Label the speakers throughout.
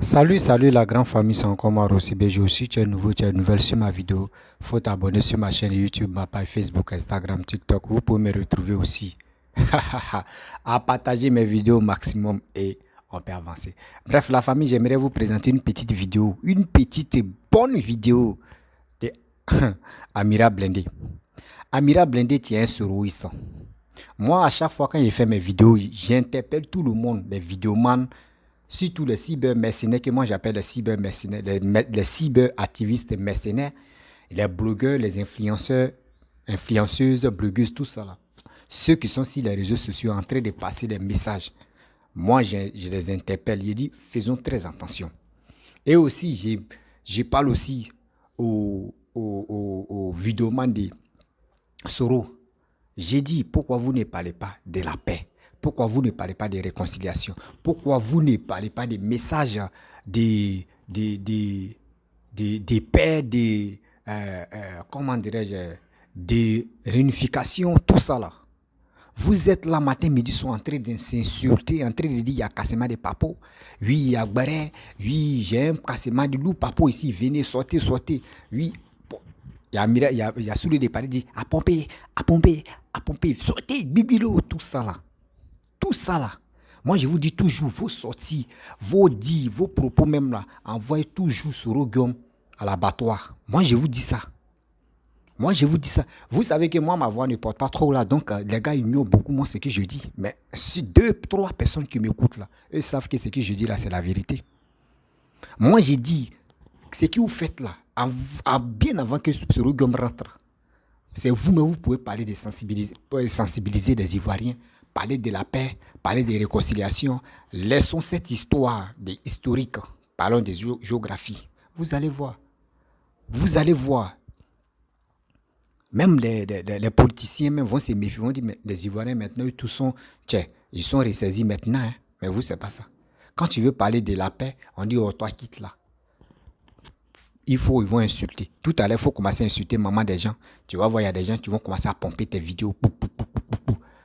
Speaker 1: Salut la grande famille, c'est encore moi Rossi BG. Aussi, tu es nouveau, tu es nouvelle sur ma vidéo. Faut t'abonner sur ma chaîne YouTube, ma page Facebook, Instagram, TikTok. Vous pouvez me retrouver aussi. À partager mes vidéos au maximum et on peut avancer. Bref, la famille, j'aimerais vous présenter une petite et bonne vidéo de Amira Blindé. Amira Blindé tient un soroïste. Moi, à chaque fois quand je fais mes vidéos, j'interpelle tout le monde, les vidéomans, surtout les cyber-mercenaires, que moi j'appelle les cyber-mercenaires, les cyber-activistes mercenaires, les blogueurs, les influenceurs, influenceuses, blogueuses, tout ça là. Ceux qui sont sur les réseaux sociaux en train de passer des messages. Moi, je les interpelle. Je dis, faisons très attention. Et aussi, je parle aussi aux vidéomans de Soro. J'ai dit, pourquoi vous ne parlez pas de la paix? Pourquoi vous ne parlez pas de réconciliation? Pourquoi vous ne parlez pas des messages de paix, comment dirais-je, de réunification, tout ça là? Vous êtes là matin, midi, soir en train de s'insulter, en train de dire il y a cassement de papo. Oui, il y a Baré. Oui, j'ai un cassement de loup, papo ici, venez, sortez, sortez. Oui, il y a Soulé de Paris dit à pomper, à pomper, à pomper, sortez, bibilo, tout ça là. Tout ça là. Moi, je vous dis toujours, vos sorties, vos dits, vos propos même là, envoyez toujours sur Roguium à l'abattoir. Moi, je vous dis ça. Moi, je vous dis ça. Vous savez que moi, ma voix ne porte pas trop là. Donc, les gars ignorent beaucoup moi ce que je dis. Mais si deux, trois personnes qui m'écoutent là, eux savent que ce que je dis là, c'est la vérité. Moi, j'ai dit, ce que vous faites là, bien avant que ce Roguium rentre, c'est vous-même, vous pouvez parler de sensibiliser les Ivoiriens, parler de la paix, parler de réconciliation. Laissons cette histoire historique. Parlons de géographie. Vous allez voir. Vous allez voir. Même les politiciens même vont se méfier. Vont dire, mais les Ivoiriens maintenant, eux, tous sont, tiens, ils sont ressaisis maintenant. Hein. Mais vous, c'est pas ça. Quand tu veux parler de la paix, on dit, oh, toi, quitte là. Ils vont insulter. Tout à l'heure, il faut commencer à insulter maman des gens. Tu vas voir, il y a des gens qui vont commencer à pomper tes vidéos.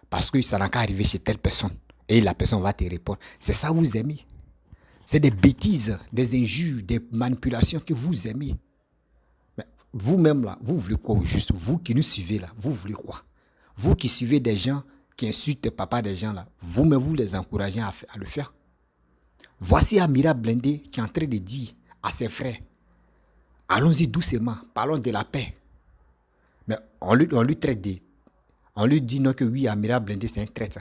Speaker 1: Parce que ça n'a qu'à arriver chez telle personne. Et la personne va te répondre. C'est ça que vous aimez. C'est des bêtises, des injures, des manipulations que vous aimez. Mais vous-même là, vous voulez quoi au juste? Vous qui nous suivez là, vous voulez quoi? Vous qui suivez des gens qui insultent papa des gens là, vous-même vous les encouragez à le faire. Voici Amira Blindé qui est en train de dire à ses frères, allons-y doucement, parlons de la paix. Mais on lui traite de... On lui dit non que oui, Amira Blindé, c'est un traître.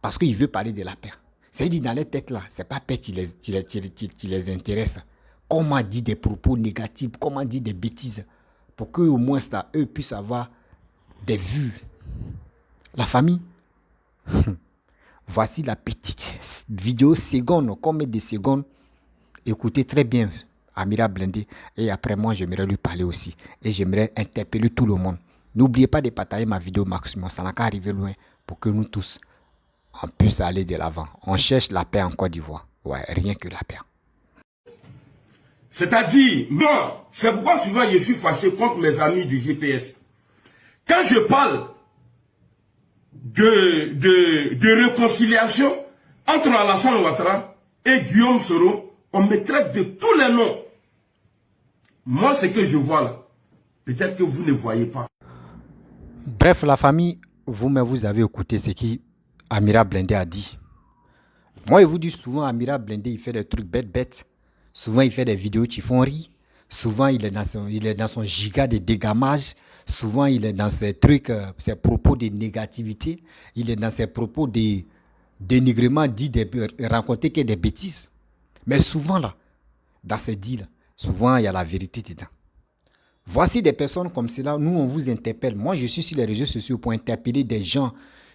Speaker 1: Parce qu'il veut parler de la paix. C'est-à-dire dans les têtes là, c'est pas paix qui les intéresse. Comment dire des propos négatifs, comment dire des bêtises, pour qu'au moins là, eux puissent avoir des vues. La famille, voici la petite vidéo seconde, combien de secondes. Écoutez très bien Amira Blindé. Et après moi, j'aimerais lui parler aussi. Et j'aimerais interpeller tout le monde. N'oubliez pas de partager ma vidéo maximum. Ça n'a qu'à arriver loin pour que nous tous, on puisse aller de l'avant. On cherche la paix en Côte d'Ivoire. Ouais, rien que la paix.
Speaker 2: C'est-à-dire, moi, c'est pourquoi souvent je suis fâché contre mes amis du GPS. Quand je parle de réconciliation entre Alassane Ouattara et Guillaume Soro, on me traite de tous les noms. Moi, ce que je vois là, peut-être que vous ne voyez pas.
Speaker 1: Bref, la famille, vous-même, vous avez écouté ce qu'Amira Blindé a dit. Moi, je vous dis souvent, Amira Blindé, il fait des trucs bêtes. Souvent, il fait des vidéos qui font rire. Souvent, il est dans son giga de dégamage. Souvent, il est dans ses trucs, ses propos de négativité. Il est dans ses propos de dénigrement, dit raconter que des bêtises. Mais souvent, là, dans ces dits-là, souvent, il y a la vérité dedans. Voici des personnes comme cela, nous on vous interpelle. Moi je suis sur les réseaux sociaux pour interpeller des gens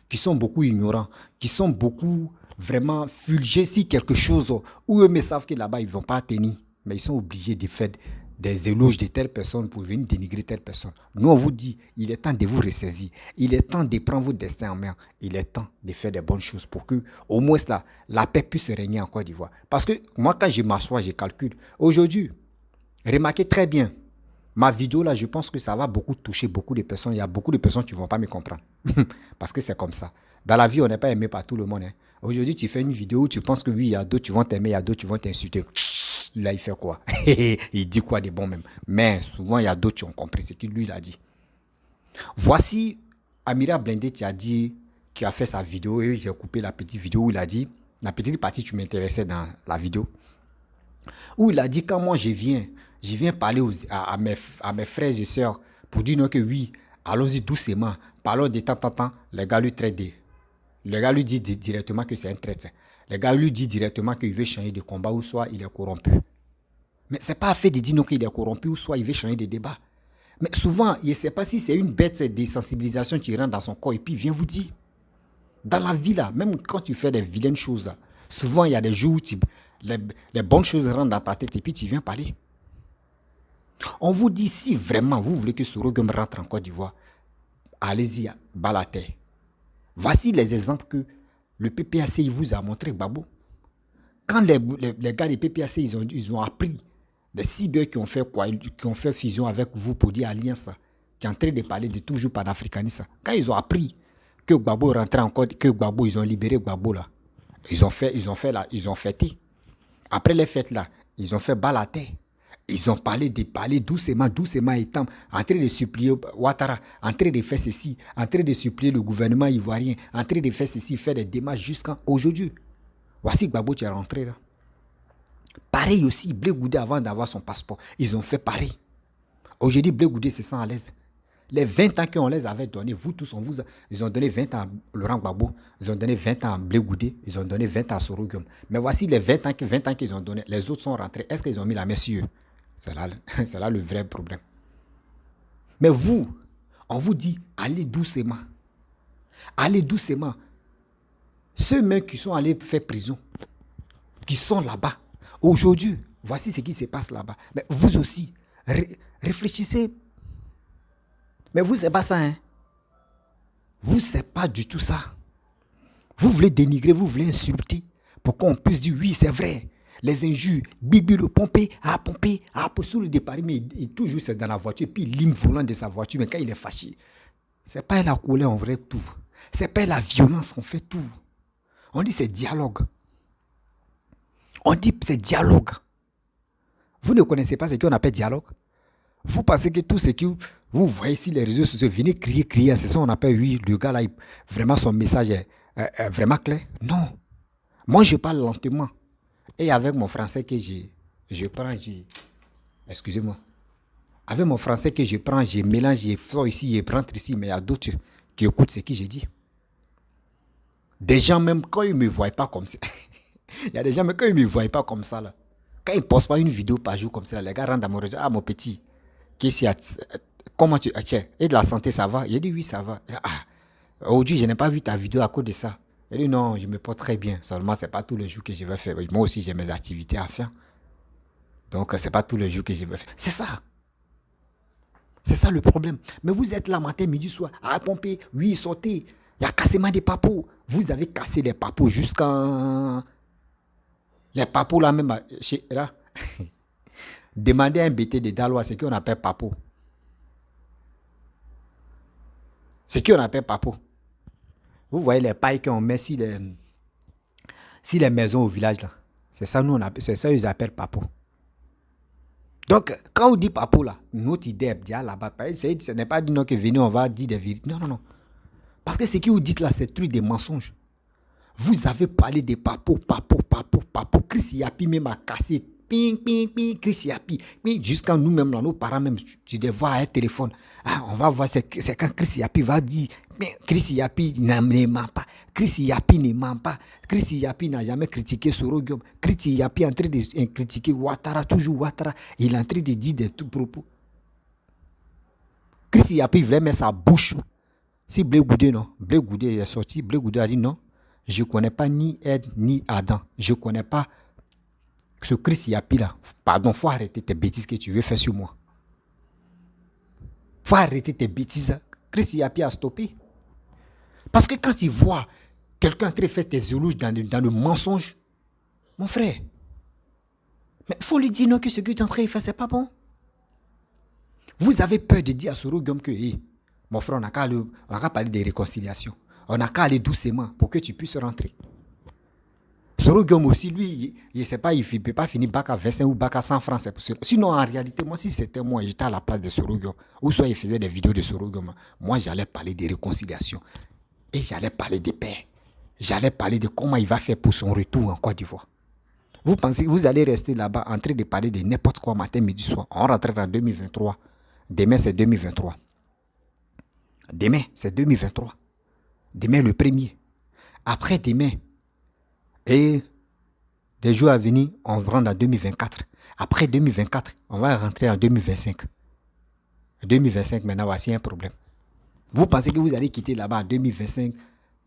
Speaker 1: qui sont beaucoup ignorants, qui sont beaucoup vraiment fulgés sur quelque chose où eux me savent que là-bas ils ne vont pas tenir. Mais ils sont obligés de faire des éloges de telle personne pour venir dénigrer telle personne. Nous on vous dit, il est temps de vous ressaisir. Il est temps de prendre votre destin en main. Il est temps de faire des bonnes choses pour que au moins là, la paix puisse régner en Côte d'Ivoire. Parce que moi quand je m'assois, je calcule. Aujourd'hui, remarquez très bien, ma vidéo là, je pense que ça va beaucoup toucher beaucoup de personnes. Il y a beaucoup de personnes qui ne vont pas me comprendre. Parce que c'est comme ça. Dans la vie, on n'est pas aimé par tout le monde. Hein. Aujourd'hui, tu fais une vidéo où tu penses que oui, il y a d'autres qui vont t'aimer, il y a d'autres qui vont t'insulter. Là, il fait quoi? Il dit quoi de bon même. Mais souvent, il y a d'autres qui ont compris ce qu'il lui a dit. Voici Amira Blindé qui a dit, qui a fait sa vidéo, et j'ai coupé la petite vidéo où il a dit, la petite partie qui m'intéressait dans la vidéo, où il a dit quand moi je viens parler à mes frères et sœurs pour dire non que oui, allons-y doucement, parlons de temps en temps, les gars lui traitent de... Le gars lui dit directement que c'est un traître. Le gars lui dit directement qu'il veut changer de combat ou soit il est corrompu. Mais ce n'est pas fait de dire non qu'il est corrompu ou soit il veut changer de débat. Mais souvent, il ne sait pas si c'est une bête de sensibilisation qui rentre dans son corps et puis il vient vous dire. Dans la vie là, même quand tu fais des vilaines choses, là, souvent il y a des jours où les bonnes choses rentrent dans ta tête et puis tu viens parler. On vous dit si vraiment vous voulez que Sorogum rentre en Côte d'Ivoire, allez-y, bas la terre. Voici les exemples que le PPAC vous a montré, Gbagbo. Quand les gars du PPAC, ils ont appris, les cyber qui ont fait quoi, qui ont fait fusion avec vous pour dire alliance, qui est en train de parler de toujours panafricanisme. Quand ils ont appris que Gbagbo rentrait encore, que Gbagbo, ils ont libéré Gbagbo là, ils ont fêté. Après les fêtes là, ils ont fait bas la terre. Ils ont parlé doucement, étant en train de supplier Ouattara, en train de faire ceci, en train de supplier le gouvernement ivoirien, en train de faire ceci, faire des démarches jusqu'à aujourd'hui. Voici Gbagbo qui est rentré là. Pareil aussi, Blé Goudé avant d'avoir son passeport, ils ont fait pareil. Aujourd'hui, Blé Goudé se sent à l'aise. Les 20 ans qu'on les avait donnés, vous tous, ils ont donné 20 ans à Laurent Gbagbo, ils ont donné 20 ans à Blé Goudé, ils ont donné 20 ans à Sorogum. Mais voici les 20 ans qu'ils ont donné, les autres sont rentrés. Est-ce qu'ils ont mis la main sur eux? C'est là le vrai problème. Mais vous, on vous dit, allez doucement. Allez doucement. Ceux mêmes qui sont allés faire prison, qui sont là-bas, aujourd'hui, voici ce qui se passe là-bas. Mais vous aussi, réfléchissez. Mais vous, c'est pas ça, hein. Vous, c'est pas du tout ça. Vous voulez dénigrer, vous voulez insulter, pour qu'on puisse dire, oui, c'est vrai. Les injures, Bibi le pomper, sous le départ, mais il toujours c'est dans la voiture, puis il lime volant de sa voiture, mais quand il est fâché, c'est pas la colère en vrai tout. C'est pas la violence, on fait tout. On dit c'est dialogue. On dit c'est dialogue. Vous ne connaissez pas ce qu'on appelle dialogue? Vous pensez que tout ce que vous voyez ici, les réseaux sociaux, venez crier, c'est ça qu'on appelle, oui, le gars là, vraiment son message est vraiment clair? Non. Moi, je parle lentement. Et avec mon français que excusez-moi. Avec mon français que je prends, je mélange, je sors ici, je rentre ici, mais il y a d'autres qui écoutent ce que je dis. Des gens, même quand ils ne me voient pas comme ça, il y a des gens, même quand ils ne me voient pas comme ça, là, quand ils ne postent pas une vidéo par jour comme ça, les gars rentrent dans mon réseau, ah mon petit, comment tu es? Et de la santé, ça va? Il dit oui, ça va. Aujourd'hui, je n'ai pas vu ta vidéo à cause de ça. Il dit non, je me porte très bien. Seulement, ce n'est pas tous les jours que je vais faire. Moi aussi, j'ai mes activités à faire. Donc, ce n'est pas tous les jours que je vais faire. C'est ça. C'est ça le problème. Mais vous êtes là matin, midi, soir, à pomper. Oui, sautez. Il y a cassement des papous. Vous avez cassé les papous jusqu'à... Les papous là même, là. Demandez à un BT de Dalois ce qu'on appelle papou. Ce qu'on appelle papou. Vous voyez les pailles qu'on met si les maisons au village là. C'est ça nous on appelle, c'est ça ils appellent papou. Donc quand on dit papou là, notre idée là-bas, ce n'est pas dire que venez on va dire des vérités. Non. Parce que ce que vous dites là, c'est truc des mensonges. Vous avez parlé de papou. Chris Yapi même a cassé. Chris Yapi. Jusqu'à nous-mêmes, là, nos parents même, tu devais voir un téléphone. On va voir, c'est quand Chris Yapi va dire, Chris Yapi ne ment pas. Chris Yapi ne ment pas. Chris Yapi n'a jamais critiqué Sorogum. Chris Yapi est en train de critiquer Ouattara, toujours Ouattara. Il est en train de dire des tout propos. Chris Yapi voulait mettre sa bouche. Si Blé Goudé, non. Blé Goudé est sorti. Blé Goudé a dit non. Je ne connais pas ni Ed ni Adam. Je ne connais pas ce Chris Yapi là. Pardon, il faut arrêter tes bêtises que tu veux faire sur moi. Il faut arrêter tes bêtises. Chris Yapi a stoppé. Parce que quand il voit quelqu'un en train de faire tes éloges dans le mensonge, mon frère, mais il faut lui dire non que ce que tu es en train de faire, ce n'est pas bon. Vous avez peur de dire à Sorogum que, mon frère, on n'a qu'à parler de réconciliation. On n'a qu'à aller doucement pour que tu puisses rentrer. Sorogum aussi, lui, il ne sait pas, il ne peut pas finir bac à 25 ou bac à 100 francs, c'est possible. Sinon, en réalité, moi, si c'était moi, j'étais à la place de Sorogum, ou soit il faisait des vidéos de Sorogum, moi, j'allais parler de réconciliation. Et j'allais parler de paix. J'allais parler de comment il va faire pour son retour en Côte d'Ivoire. Vous pensez que vous allez rester là-bas en train de parler de n'importe quoi matin, midi, soir. On rentrera en 2023. Demain, c'est 2023. Demain, c'est 2023. Demain, le 1er. Après demain, et des jours à venir, on rentre en 2024. Après 2024, on va rentrer en 2025. 2025, maintenant, voici un problème. Vous pensez que vous allez quitter là-bas en 2025,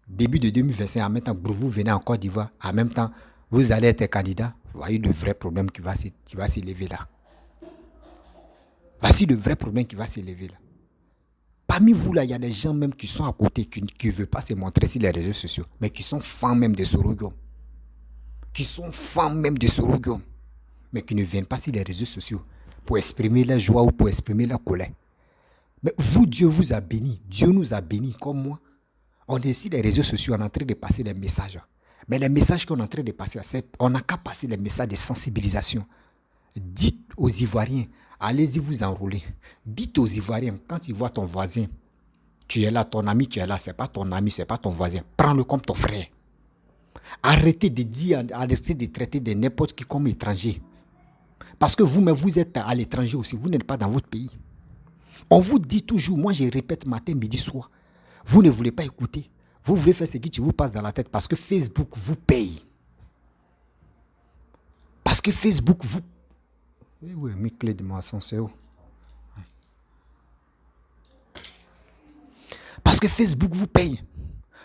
Speaker 1: début de 2025, en même temps, vous venez en Côte d'Ivoire, en même temps, vous allez être candidat. Voyez le vrai problème qui va s'élever là. Voici le vrai problème qui va s'élever là. Parmi vous là, il y a des gens même qui sont à côté, qui ne veulent pas se montrer sur les réseaux sociaux, mais qui sont fans même de Sorogum. Qui sont fans même de Sorogum, mais qui ne viennent pas sur les réseaux sociaux pour exprimer leur joie ou pour exprimer leur colère. Mais vous, Dieu vous a béni. Dieu nous a bénis comme moi. On est sur les réseaux sociaux, on est en train de passer des messages. Mais les messages qu'on est en train de passer, on n'a qu'à passer les messages de sensibilisation. Dites aux Ivoiriens, allez-y vous enrôler. Dites aux Ivoiriens, quand ils voient ton voisin, tu es là, ton ami, tu es là, c'est pas ton ami, c'est pas ton voisin. Prends-le comme ton frère. Arrêtez de dire, arrêtez de traiter de n'importe qui comme étranger. Parce que vous-même, vous êtes à l'étranger aussi, vous n'êtes pas dans votre pays. On vous dit toujours, moi je répète matin, midi, soir, vous ne voulez pas écouter. Vous voulez faire ce qui vous passe dans la tête parce que Facebook vous paye. Parce que Facebook vous... Oui, mes clés de mon ascenseur. Parce que Facebook vous paye.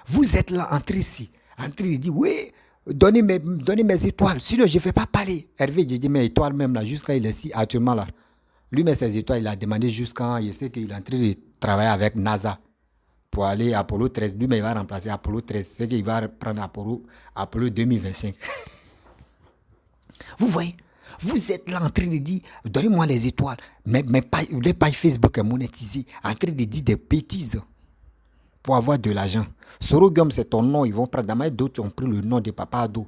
Speaker 1: Vous êtes là, entré ici, en train de dire, oui, donnez mes étoiles, sinon je ne vais pas parler. Hervé, j'ai dit mes étoiles même là, jusqu'à il est ici, actuellement là. Lui, mais ses étoiles, il a demandé jusqu'à, il sait qu'il est en train de travailler avec NASA pour aller à Apollo 13. Lui, mais il va remplacer Apollo 13, c'est qu'il va prendre Apollo 2025. Vous voyez, vous êtes là en train de dire, donnez-moi les étoiles, mais les pages Facebook est monétisée, en train de dire des bêtises pour avoir de l'argent. Sorogum, c'est ton nom, ils vont prendre. Dans d'autres ont pris le nom de Papa Ado.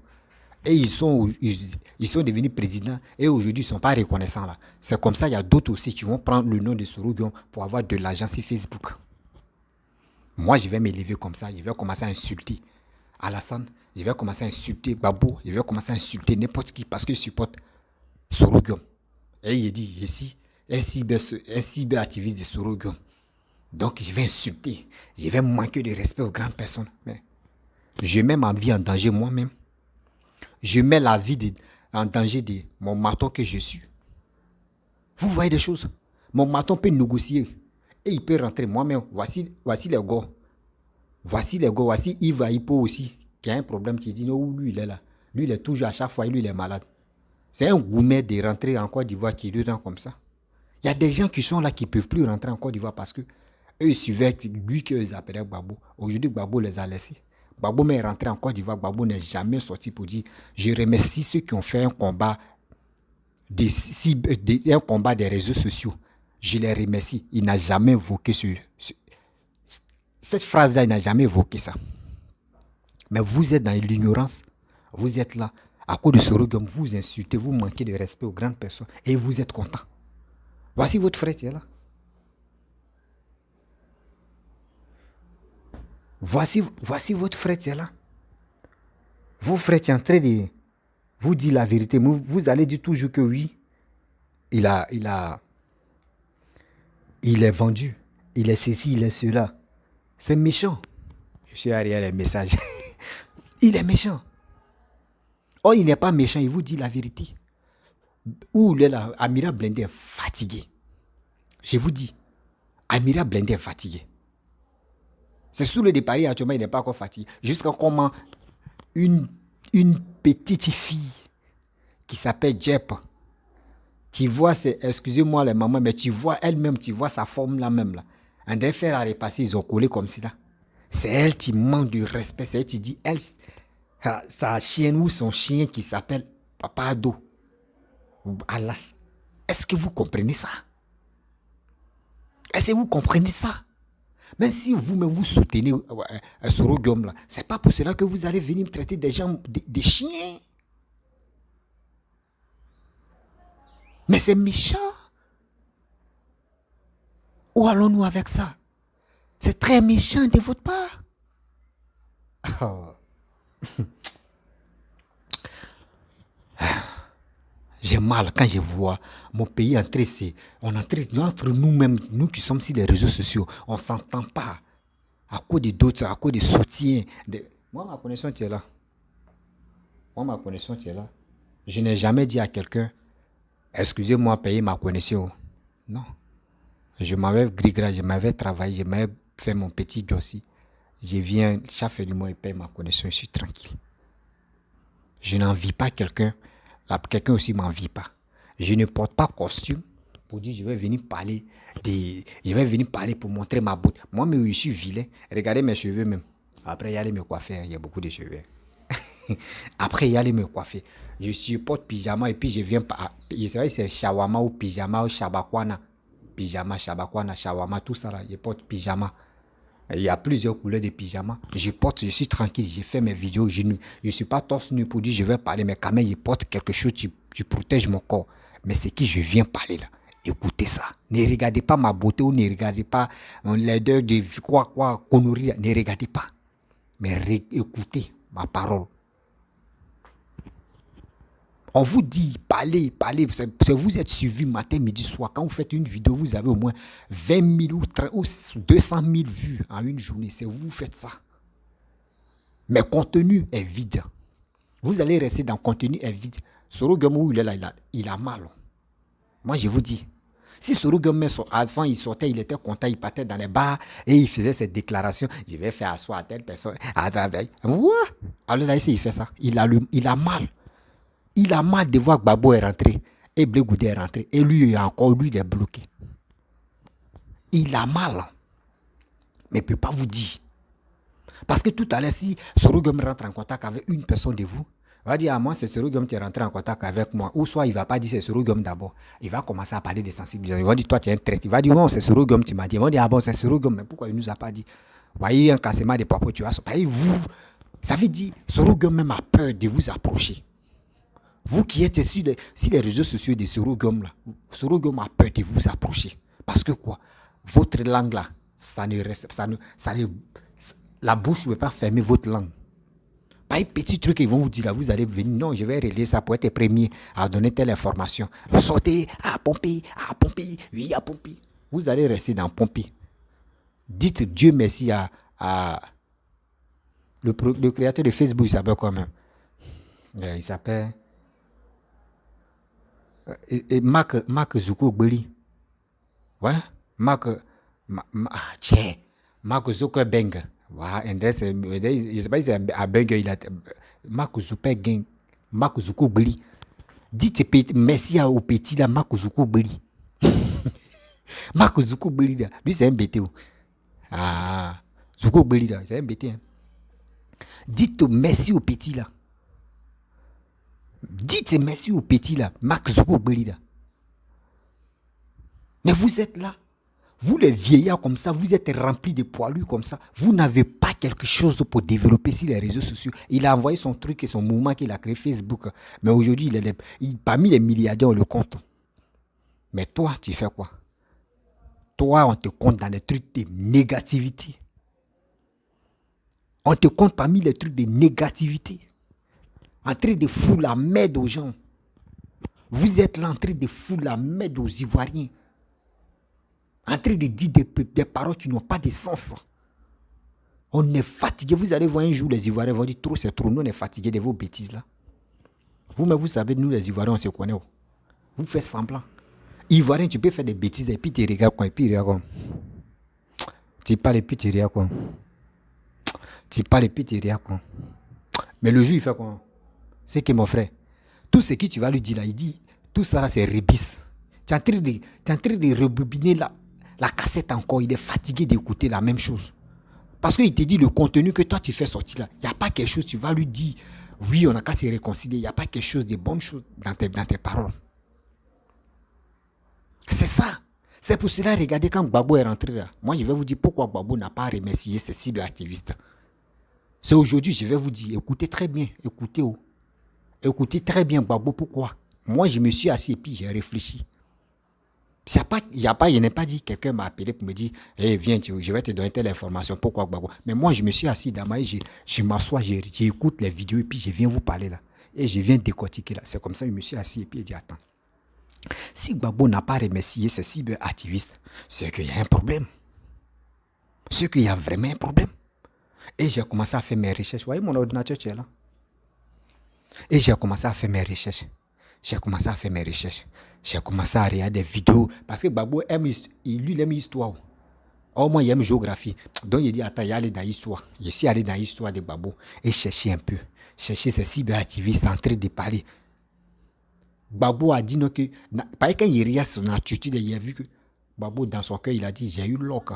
Speaker 1: Et ils sont devenus présidents. Et aujourd'hui, ils ne sont pas reconnaissants là. C'est comme ça, il y a d'autres aussi qui vont prendre le nom de Sorogum pour avoir de l'argent sur Facebook. Moi, je vais m'élever comme ça. Je vais commencer à insulter Alassane. Je vais commencer à insulter Babo. Je vais commencer à insulter n'importe qui parce que je supporte Sorogum. Et il dit, ici, un cyberactiviste de Sorogum. Donc, je vais insulter. Je vais manquer de respect aux grandes personnes. Mais je mets ma vie en danger moi-même. Je mets la vie en danger de mon maton que je suis. Vous voyez des choses. Mon maton peut négocier. Et il peut rentrer moi-même. Voici les gars. Voici les gars. Voici Yves Aipo aussi. Qui a un problème. Qui dit, non, lui, il est là. Lui, il est toujours à chaque fois. Lui, il est malade. C'est un gourmet de rentrer en Côte d'Ivoire qui est dedans comme ça. Il y a des gens qui sont là qui ne peuvent plus rentrer en Côte d'Ivoire parce que eux, ils suivaient lui qu'ils appelaient Gbagbo. Aujourd'hui, Gbagbo les a laissés. Gbagbo est rentré en Côte d'Ivoire. Gbagbo n'est jamais sorti pour dire je remercie ceux qui ont fait un combat des réseaux sociaux. Je les remercie. Il n'a jamais évoqué cette phrase-là, il n'a jamais évoqué ça. Mais vous êtes dans l'ignorance. Vous êtes là. À cause de Sorogum, vous insultez, vous manquez de respect aux grandes personnes et vous êtes content. Voici votre frère qui est là. Voici votre frère qui est là. Vos frères qui est en train de vous dire la vérité. Vous allez dire toujours que oui, il est vendu. Il est ceci, il est cela. C'est méchant. Je suis arrière les messages. Il est méchant. Oh, il n'est pas méchant, il vous dit la vérité. Où il est là, Amira Blindé est fatigué. Je vous dis, Amira Blindé est fatigué. C'est sous le départ, actuellement, il n'est pas encore fatigué. Jusqu'à comment une petite fille qui s'appelle Jep, tu vois, excusez-moi les mamans, mais tu vois elle-même, tu vois sa forme là-même. Là. Un des fers à repasser, ils ont collé comme ça. C'est elle qui manque de respect. C'est elle qui dit, sa chienne ou son chien qui s'appelle Papa Ado. Est-ce que vous comprenez ça? Est-ce que vous comprenez ça? Même si vous-même vous soutenez Soro Guillaume là, c'est pas pour cela que vous allez venir me traiter des gens des chiens. Mais c'est méchant. Où allons-nous avec ça? C'est très méchant de votre part. Oh. J'ai mal quand je vois mon pays entrer. On entre nous-mêmes, nous qui sommes sur les réseaux sociaux, on ne s'entend pas. À cause de d'autres, à cause des soutiens. Moi, ma connexion, tu es là. Je n'ai jamais dit à quelqu'un, excusez-moi, payer ma connexion. Non. Je m'avais grigrat, je m'avais travaillé, je m'avais fait mon petit dossier. Je viens, chaque fin du mois, il paye ma connexion, je suis tranquille. Je n'envie pas quelqu'un. Quelqu'un aussi ne m'envie pas. Je ne porte pas costume pour dire je vais venir parler pour montrer ma beauté. Moi-même, je suis vilain. Regardez mes cheveux même. Après, il y a les me coiffer. Il y a beaucoup de cheveux. Après, il y a les me coiffer. Je supporte pyjama et puis je viens pas. C'est vrai, c'est shawama ou pyjama ou shabakwana. Pyjama, shabakwana, shawama, tout ça là. Je porte pyjama. Il y a plusieurs couleurs de pyjama. Je suis tranquille, j'ai fait mes vidéos. Je ne suis pas torse nu pour dire je vais parler, mais quand même, je porte quelque chose, tu protèges mon corps. Mais c'est qui je viens parler là. Écoutez ça. Ne regardez pas ma beauté ou ne regardez pas l'aideur de conneries. Ne regardez pas. Mais écoutez ma parole. On vous dit, parlez. Vous êtes suivi matin, midi, soir. Quand vous faites une vidéo, vous avez au moins 20 000 ou 200 000 vues en une journée. C'est vous faites ça. Mais contenu est vide. Vous allez rester dans contenu est vide. Soro Guillaume, il a mal. Moi, je vous dis. Si Soro Guillaume, avant, il sortait, il était content, il partait dans les bars et il faisait cette déclaration. Je vais faire asseoir à telle personne. Alors là, il fait ça. Il a mal. Il a mal de voir que Babo est rentré et Blé Goudé est rentré. Et lui, il est bloqué. Il a mal. Mais il ne peut pas vous dire. Parce que tout à l'heure, si Soro Guillaume rentre en contact avec une personne de vous, il va dire à moi, c'est Soro Guillaume qui est rentré en contact avec moi. Ou soit il ne va pas dire c'est Soro Guillaume d'abord. Il va commencer à parler de sensibilisation. Il va dire, toi, tu es un traître. Il va dire, non, c'est Soro Guillaume qui m'a dit. Il va dire, ah bon, c'est Soro Guillaume. Mais pourquoi il ne nous a pas dit? Vous voyez, un cassement de papo, tu vois. Ça veut dire, Soro Guillaume même a peur de vous approcher. Vous qui êtes sur les réseaux sociaux de Soro Guillaume, là, Soro Guillaume a peur de vous approcher. Parce que quoi? Votre langue là, la bouche ne peut pas fermer votre langue. Pas un petit truc qu'ils vont vous dire là, vous allez venir, non, je vais relayer ça pour être premier à donner telle information. Sortez, à pomper, oui, à pomper. Vous allez rester dans pomper. Dites Dieu merci à le créateur de Facebook, il s'appelle quoi même? Il s'appelle Mark Zuckerberg. Ouais, Mark Zuckerberg. Ouais, et c'est je sais pas si c'est un burger, il a Mark Zuckerberg. Dites merci au petit là, Mark Zuckerberg. Mark Zuckerberg là, lui c'est un BT. Ah, Zuckerberg là, c'est un BT. Hein. Dites merci au petit là. Dites merci au petit là, Mark Zuckerberg là. Mais vous êtes là. Vous les vieillards comme ça, vous êtes remplis de poilus comme ça. Vous n'avez pas quelque chose pour développer sur les réseaux sociaux. Il a envoyé son truc et son mouvement qu'il a créé Facebook. Mais aujourd'hui, parmi les milliardaires, on le compte. Mais toi, tu fais quoi? Toi, on te compte dans les trucs de négativité. On te compte parmi les trucs de négativité. En train de foutre la merde aux gens. Vous êtes là en train de foutre la merde aux Ivoiriens. En train de dire des paroles qui n'ont pas de sens. On est fatigué. Vous allez voir un jour, les Ivoiriens vont dire trop, c'est trop. Nous, on est fatigué de vos bêtises là. Vous-même, vous savez, nous, les Ivoiriens, on se connaît. Vous faites semblant. Ivoirien, tu peux faire des bêtises et puis tu regardes quoi. Et puis tu regardes quoi. Tu parles et puis tu regardes quoi. Tu parles et puis tu regardes quoi. Mais le jour, il fait quoi? C'est que mon frère, tout ce que tu vas lui dire là, il dit, tout ça là, c'est rébisse. Tu es en train de rebobiner la cassette encore. Il est fatigué d'écouter la même chose. Parce qu'il te dit le contenu que toi tu fais sortir là. Il n'y a pas quelque chose, tu vas lui dire, oui, on n'a qu'à se réconcilier. Il n'y a pas quelque chose de bonnes choses dans tes paroles. C'est ça. C'est pour cela, regardez, quand Gbagbo est rentré là, moi je vais vous dire pourquoi Gbagbo n'a pas remercié ces cyberactivistes. C'est aujourd'hui, je vais vous dire, écoutez très bien, écoutez, écoutez très bien Gbagbo, pourquoi. Moi je me suis assis et puis j'ai réfléchi. Je n'ai pas dit, quelqu'un m'a appelé pour me dire, hey, viens, je vais te donner telle information, pourquoi Gbagbo. Mais moi je me suis assis dans ma je m'assois, j'écoute les vidéos et puis je viens vous parler là. Et je viens décortiquer là. C'est comme ça que je me suis assis et puis j'ai dit, attends. Si Gbagbo n'a pas remercié ces cyberactivistes, c'est qu'il y a un problème. C'est qu'il y a vraiment un problème. Et j'ai commencé à faire mes recherches. Vous voyez mon ordinateur qui est là. Et j'ai commencé à faire mes recherches. J'ai commencé à regarder des vidéos. Parce que Gbagbo lui, il aime l'histoire. Au moins, il aime géographie. Donc, il dit, attends, il y a aller dans l'histoire. Je suis allé dans l'histoire de Gbagbo et chercher un peu. Chercher ces cyberactivistes en train de parler. Gbagbo a dit non que, parce que quand il regarde son attitude, il a vu que Gbagbo, dans son cœur, il a dit, j'ai eu l'oc.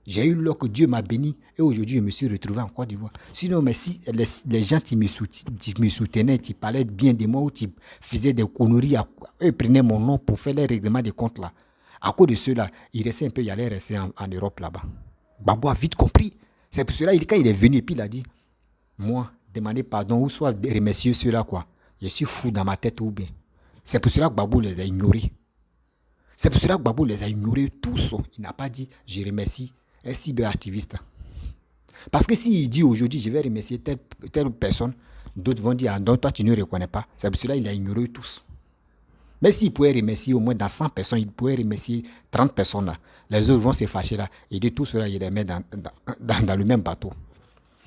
Speaker 1: J'ai eu l'oc, Dieu m'a béni. Et aujourd'hui, je me suis retrouvé en Côte d'Ivoire. Sinon, mais si les gens qui me soutenaient, qui parlaient bien de moi ou qui faisaient des conneries, eux prenaient mon nom pour faire les règlements de compte là. À cause de cela, il restait un peu, il allait rester en Europe là-bas. Gbagbo a vite compris. C'est pour cela, quand il est venu, et puis il a dit, moi, demandez pardon, ou soit remercier ceux-là, quoi. Je suis fou dans ma tête ou bien. C'est pour cela que Gbagbo les a ignorés. C'est pour cela que Gbagbo les a ignorés tous. Il n'a pas dit, je remercie un cyberactiviste. Parce que s'il dit aujourd'hui, je vais remercier telle personne, d'autres vont dire, ah, donc toi tu ne reconnais pas. C'est pour cela qu'il a ignoré tous. Mais s'il pouvait remercier au moins dans 100 personnes, il pouvait remercier 30 personnes là. Les autres vont se fâcher là. Et de tout cela, il les met dans le même bateau.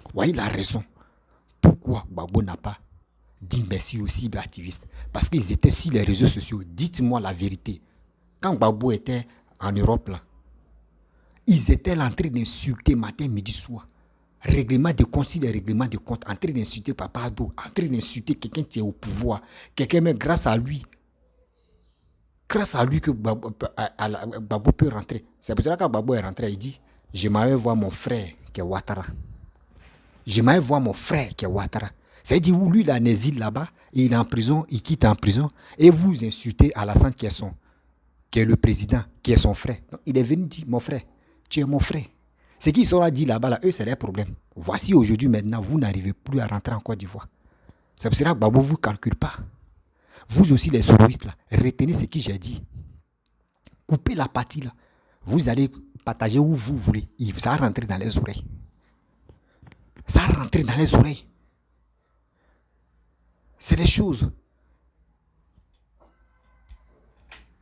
Speaker 1: Vous voyez la raison. Pourquoi Gbagbo n'a pas dit merci aux cyberactivistes? Parce qu'ils étaient sur les réseaux sociaux. Dites-moi la vérité. Quand Gbagbo était en Europe, là, ils étaient là en train d'insulter matin, midi, soir. Règlement de compte, si les règlements de compte, en train d'insulter Papa Ado, en train d'insulter quelqu'un qui est au pouvoir. Quelqu'un, mais grâce à lui que Gbagbo peut rentrer. C'est pour ça que quand Gbagbo est rentré, il dit, je m'avais voir mon frère qui est Ouattara. C'est-à-dire où lui, il est en exil là-bas, et il est en prison, il quitte en prison, et vous insultez Alassane qui est le président, qui est son frère. Donc, il est venu dire, mon frère, tu es mon frère. Ce qu'ils sont là dit là-bas, là, eux, c'est leur problème. Voici aujourd'hui, maintenant, vous n'arrivez plus à rentrer en Côte d'Ivoire. C'est pour cela que Gbagbo ne vous calcule pas. Vous aussi, les soroistes, là, retenez ce que j'ai dit. Coupez la partie, là. Vous allez partager où vous voulez. Ça va rentrer dans les oreilles. C'est des choses.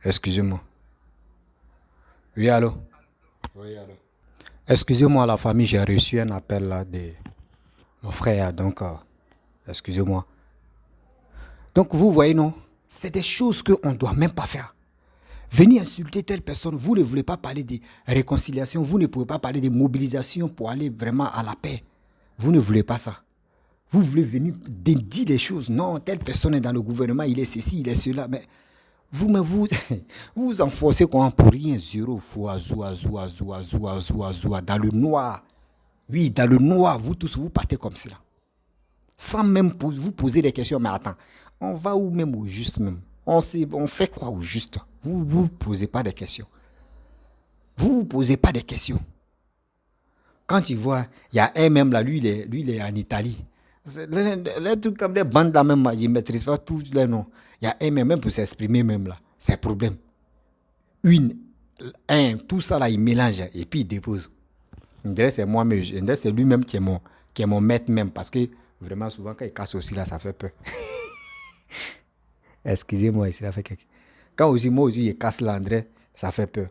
Speaker 1: Excusez-moi. Oui, allô? Excusez-moi, la famille, j'ai reçu un appel là de mon frère, donc excusez-moi. Donc vous voyez, non, c'est des choses qu'on ne doit même pas faire. Venir insulter telle personne, vous ne voulez pas parler de réconciliation, vous ne pouvez pas parler de mobilisation pour aller vraiment à la paix. Vous ne voulez pas ça. Vous voulez venir dire des choses. Non, telle personne est dans le gouvernement, il est ceci, il est cela. Mais vous enforcez comment pour rien. Zéro fois, zoua, dans le noir. Oui, dans le noir, vous tous, vous partez comme cela. Sans même vous poser des questions. Mais attends, on va où même au juste même? On fait quoi au juste? Vous ne posez pas des questions. Vous posez pas des questions. Quand tu vois, il y a un même là, lui il est en Italie. Les trucs comme des bandes là même, je ne maîtrise pas tous les noms. Il y a un même pour s'exprimer même là. C'est un problème. Tout ça là, il mélange et puis il dépose. Je dirais c'est moi-même. Je dirais c'est lui-même qui est mon maître même. Parce que vraiment souvent quand il casse aussi là, ça fait peur. Excusez-moi, ça fait quelque chose. Quand aussi moi aussi je casse là, André, ça fait peur.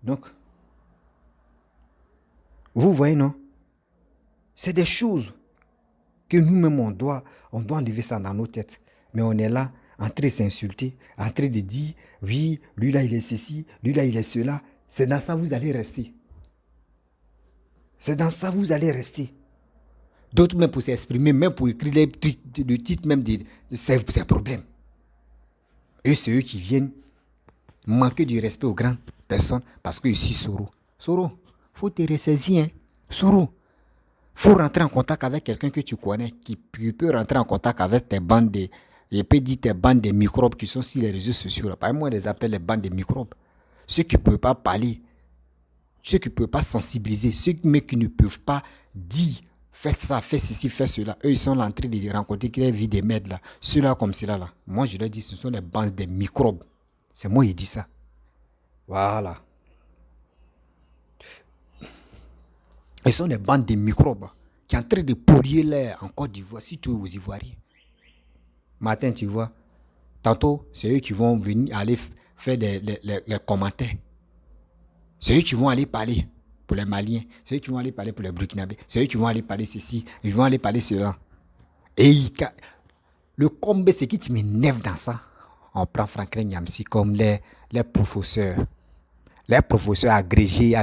Speaker 1: Donc, vous voyez, non? C'est des choses que nous-mêmes, on doit enlever ça dans nos têtes. Mais on est là, en train de s'insulter, en train de dire, oui, lui là, il est ceci, lui là, il est cela. C'est dans ça que vous allez rester. D'autres, même pour s'exprimer, même pour écrire le titre même, c'est un problème. Et c'est eux qui viennent manquer du respect aux grandes personnes parce que ici, Soro, faut te ressaisir, hein. Soro, faut rentrer en contact avec quelqu'un que tu connais, qui peut rentrer en contact avec tes bandes Je peux dire tes bandes de microbes qui sont sur les réseaux sociaux. Là. Par moi, je les appelle les bandes de microbes. Ceux qui ne peuvent pas parler, ceux qui ne peuvent pas sensibiliser, ceux qui ne peuvent pas dire faites ça, faites ceci, faites cela. Eux, ils sont en train de rencontrer qui vit des mètres là. Ceux-là comme cela là. Moi, je leur dis, ce sont les bandes de microbes. C'est moi qui dis ça. Voilà. Ils sont des bandes de microbes qui sont en train de polluer l'air en Côte d'Ivoire, surtout aux Ivoiriens. Matin, tu vois, tantôt, c'est eux qui vont venir aller faire les commentaires. C'est eux qui vont aller parler pour les Maliens. C'est eux qui vont aller parler pour les Burkinabés. C'est eux qui vont aller parler ceci. Ils vont aller parler cela. Et le combat, c'est qui m'énerve dans ça. On prend Franklin Nyamsi comme les professeurs. Les professeurs agrégés,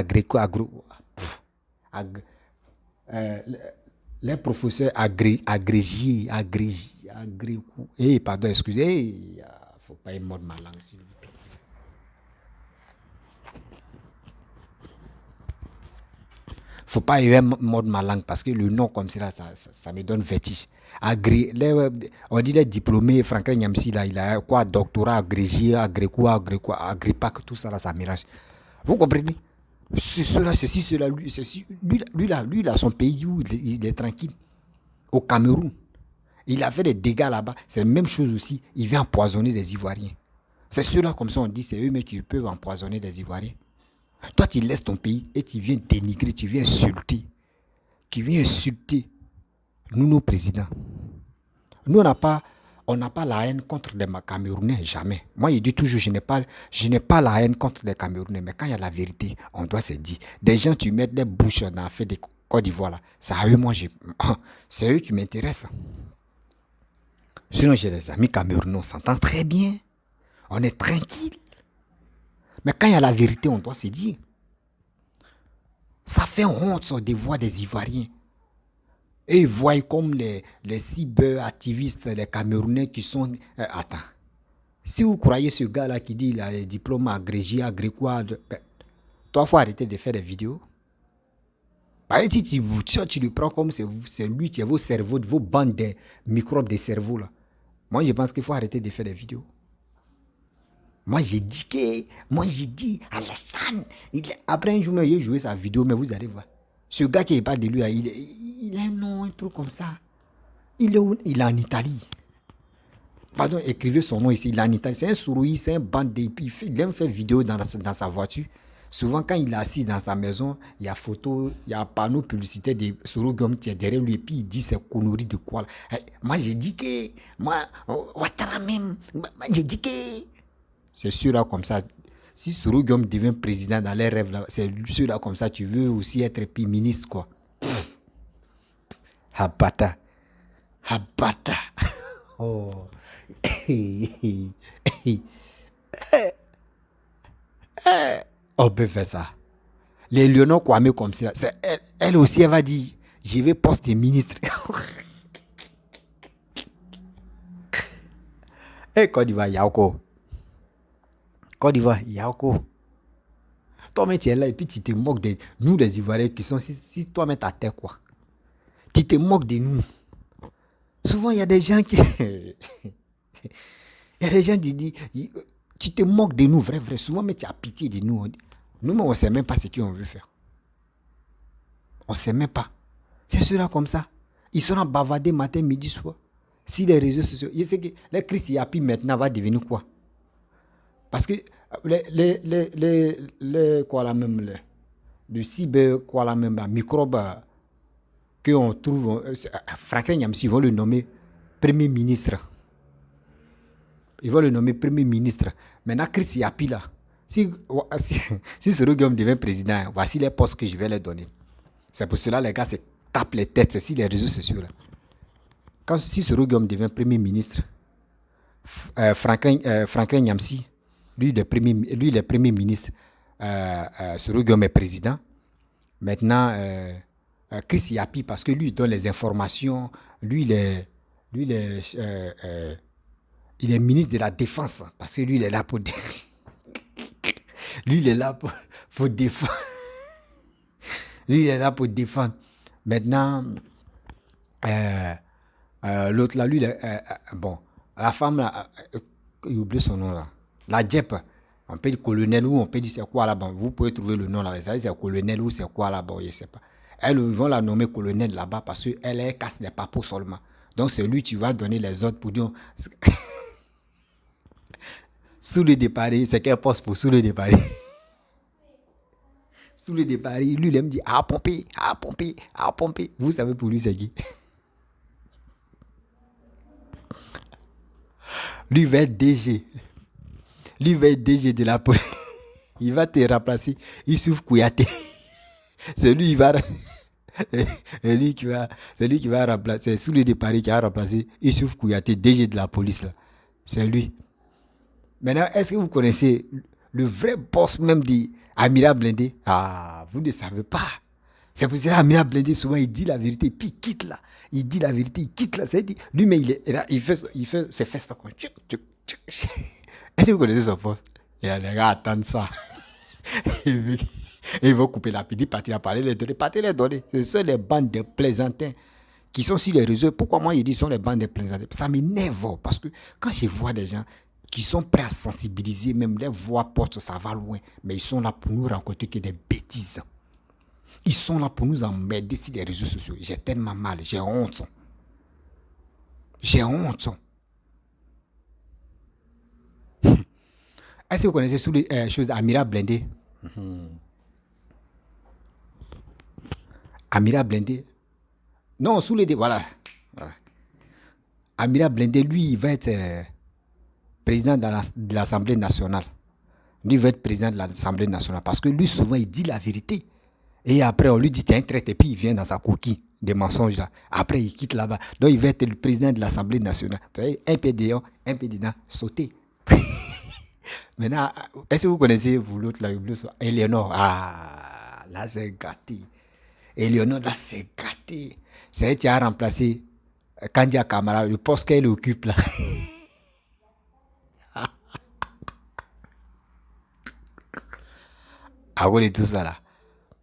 Speaker 1: les professeurs agrégés, pardon, excusez, faut pas y mordre ma langue, s'il vous plaît. Faut pas y mordre ma langue parce que le nom comme ça, ça me donne vertige. On dit les diplômés, Franklin Nyamsi, là, il a quoi, doctorat, agrégé, agripac, tout ça, là, ça mélange. Vous comprenez? C'est cela, c'est si cela, lui, là, son pays où il est tranquille. Au Cameroun. Il a fait des dégâts là-bas. C'est la même chose aussi. Il vient empoisonner des Ivoiriens. C'est ceux-là, comme ça, on dit, c'est eux, mais qui peuvent empoisonner des Ivoiriens. Toi, tu laisses ton pays et tu viens dénigrer, tu viens insulter. Tu viens insulter nous, nos présidents. Nous, on n'a pas la haine contre les Camerounais, jamais. Moi, je dis toujours, je n'ai pas la haine contre les Camerounais, mais quand il y a la vérité, on doit se dire. Des gens, tu mets des bouches dans l'affaire de Côte d'Ivoire, là. C'est à eux, c'est eux qui m'intéressent. Sinon, j'ai des amis camerounais, on s'entend très bien. On est tranquille. Mais quand il y a la vérité, on doit se dire. Ça fait honte sur des voix des Ivoiriens. Et ils voient comme les cyber-activistes, les Camerounais qui sont... attends. Si vous croyez ce gars-là qui dit qu'il a les diplômes agrégés, agrécois, toi, il faut arrêter de faire des vidéos. Par exemple, si tu le prends comme c'est lui qui a vos cerveaux, vos bandes de microbes de cerveau, là. Moi, je pense qu'il faut arrêter de faire des vidéos. Moi, j'ai dit, Alassane, après un jour, il a joué sa vidéo, mais vous allez voir. Ce gars qui parle de lui, il a un nom, un truc comme ça. Il est en Italie. Pardon, écrivez son nom ici, il est en Italie. C'est un souris, c'est un bande de... Il aime faire vidéo dans sa voiture. Souvent, quand il est assis dans sa maison, il y a photo, il y a un panneau publicitaire de Sorogum qui est derrière lui, et puis il dit ces conneries de quoi. Moi, j'ai dit que... Ouattara même, j'ai dit que... C'est sûr, là, comme ça. Si Sorogum devient président dans les rêves, là, c'est sûr, là, comme ça, tu veux aussi être puis ministre, quoi. Habata. Oh. On peut faire ça. Les Léonard Kwame comme ça, elle aussi, elle va dire, je vais poste de ministre. Et Côte d'Ivoire, Yako. Côte d'Ivoire, Yako. Toi-même, tu es là et puis tu te moques de nous, les Ivoiriens, qui sont si toi-même ta terre, quoi. Tu te moques de nous. Souvent, il y a des gens qui... Il y a des gens qui disent... Tu te moques de nous, vrai. Souvent, mais tu as pitié de nous. Nous, on ne sait même pas ce qu'on veut faire. On ne sait même pas. C'est ceux-là comme ça. Ils sont en bavardé matin, midi, soir. Si les réseaux sociaux... Je sais que les crises Yapi maintenant va devenir quoi? Parce que quoi là même, le cyber, quoi là même, la microbe qu'on trouve... Franklin Nyamsi, ils vont le nommer Premier ministre. Ils vont le nommer Premier ministre. Maintenant, Chris Yapi, là, si Sorogum devient président, voici les postes que je vais leur donner. C'est pour cela, les gars, se tapent les têtes sur les réseaux sociaux. Là. Si Sorogum devient Premier ministre, Franklin Nyamsi, lui, le Premier ministre, Sorogum est président. Maintenant, Chris Yapi, parce que lui, il donne les informations, lui, il est ministre de la Défense, parce que lui, il est là pour lui, il est là pour défendre. Lui, il est là pour défendre. Maintenant, l'autre là, lui, bon, La femme là, il oublie son nom là. La Djep, on peut dire colonel ou on peut dire c'est quoi là-bas. Vous pouvez trouver le nom là. Ça c'est colonel ou c'est quoi là-bas, je ne sais pas. Ils vont la nommer colonel là-bas parce qu'elle casse des papos seulement. Donc c'est lui qui va donner les ordres pour dire sous le départ, c'est quel poste pour sous le départ. Sous le départ, lui il aime dire ah pomper, ah pomper, ah pomper. Vous savez pour lui c'est qui? Lui va être DG. Lui va être DG de la police. Il va te remplacer. Youssouf Kouyaté. C'est lui, c'est lui qui va remplacer. C'est sous le départ qui a remplacé Youssouf Kouyaté, DG de la police. Là. C'est lui. Maintenant, est-ce que vous connaissez le vrai boss même d'Amira Blindé? Ah, vous ne savez pas. C'est pour ça qu'Amira Blindé, souvent, il dit la vérité, puis il quitte là. Il dit la vérité, il quitte là. Lui, mais il fait ses fesses comme est-ce que vous connaissez son poste? Et les gars attendent ça. Ils vont couper la petite partie, parler les données, partir les données. Ce sont les bandes de plaisantins qui sont sur les réseaux. Pourquoi moi je dis ce sont les bandes de plaisantins? Ça m'énerve parce que quand je vois des gens qui sont prêts à sensibiliser, même les voix portent, ça va loin, mais ils sont là pour nous raconter que des bêtises. Ils sont là pour nous emmerder sur les réseaux sociaux. J'ai tellement mal, j'ai honte. J'ai honte. Est-ce que vous connaissez sous les choses Amira Blindé? Amira Blindé. Non, sous les... Voilà. Amira Blindé, lui, il va être président de l'Assemblée nationale. Lui, il va être président de l'Assemblée nationale. Parce que lui, souvent, il dit la vérité. Et après, on lui dit, tiens, traite. Et puis, il vient dans sa coquille des mensonges là. Après, il quitte là-bas. Donc, il va être le président de l'Assemblée nationale. Vous voyez, un peu dehors, un peu dedans, sauter. Maintenant, est-ce que vous connaissez, vous, l'autre, là, Eleonore? Ah, là, c'est gâté. Eleonore, là, c'est gâté. C'est elle qui a remplacé Kandia Kamara, le poste qu'elle occupe, là. À cause de tout ça, là,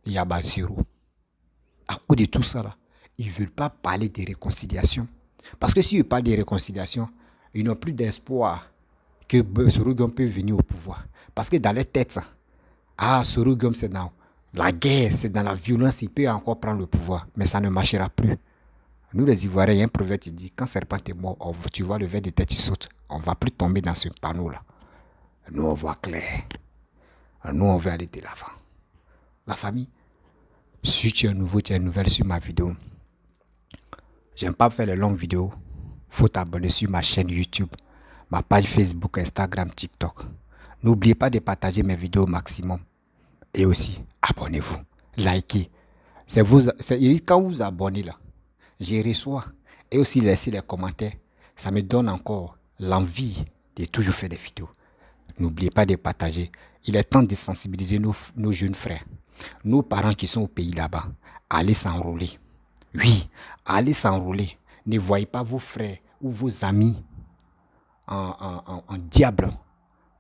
Speaker 1: il y a Bassirou. À cause de tout ça, là, ils ne veulent pas parler de réconciliation. Parce que s'ils parlent de réconciliation, ils n'ont plus d'espoir que Sorogum peut venir au pouvoir. Parce que dans les têtes, Sorogum, c'est dans la guerre, c'est dans la violence, il peut encore prendre le pouvoir. Mais ça ne marchera plus. Nous, les Ivoiriens, il y a un proverbe qui dit, quand serpent est mort, tu vois le verre de tête qui saute. On ne va plus tomber dans ce panneau-là. Nous, on voit clair. Nous, on veut aller de l'avant. La famille, si tu es nouveau, tu es nouvelle sur ma vidéo. J'aime pas faire les longues vidéos. Faut t'abonner sur ma chaîne YouTube, ma page Facebook, Instagram, TikTok. N'oubliez pas de partager mes vidéos au maximum. Et aussi, abonnez-vous, likez. Quand vous vous abonnez là, j'y reçois. Et aussi laissez les commentaires. Ça me donne encore l'envie de toujours faire des vidéos. N'oubliez pas de partager. Il est temps de sensibiliser nos jeunes frères, nos parents qui sont au pays là-bas. Allez s'enrôler. Oui, allez s'enrôler. Ne voyez pas vos frères ou vos amis en diable.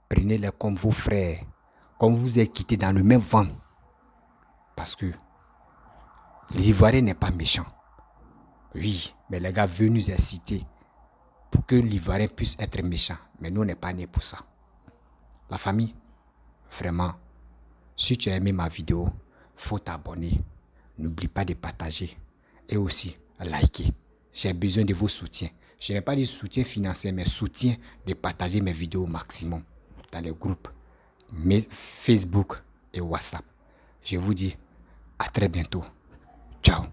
Speaker 1: Prenez-les comme vos frères, comme vous êtes quittés dans le même vent. Parce que les Ivoiriens n'est pas méchants. Oui, mais les gars veulent nous inciter pour que l'Ivoirien puisse être méchant. Mais nous, on n'est pas nés pour ça. La famille, vraiment, si tu as aimé ma vidéo, faut t'abonner. N'oublie pas de partager et aussi liker. J'ai besoin de vos soutiens. Je n'ai pas dit soutien financier, mais soutien de partager mes vidéos au maximum dans les groupes Facebook et WhatsApp. Je vous dis à très bientôt. Ciao.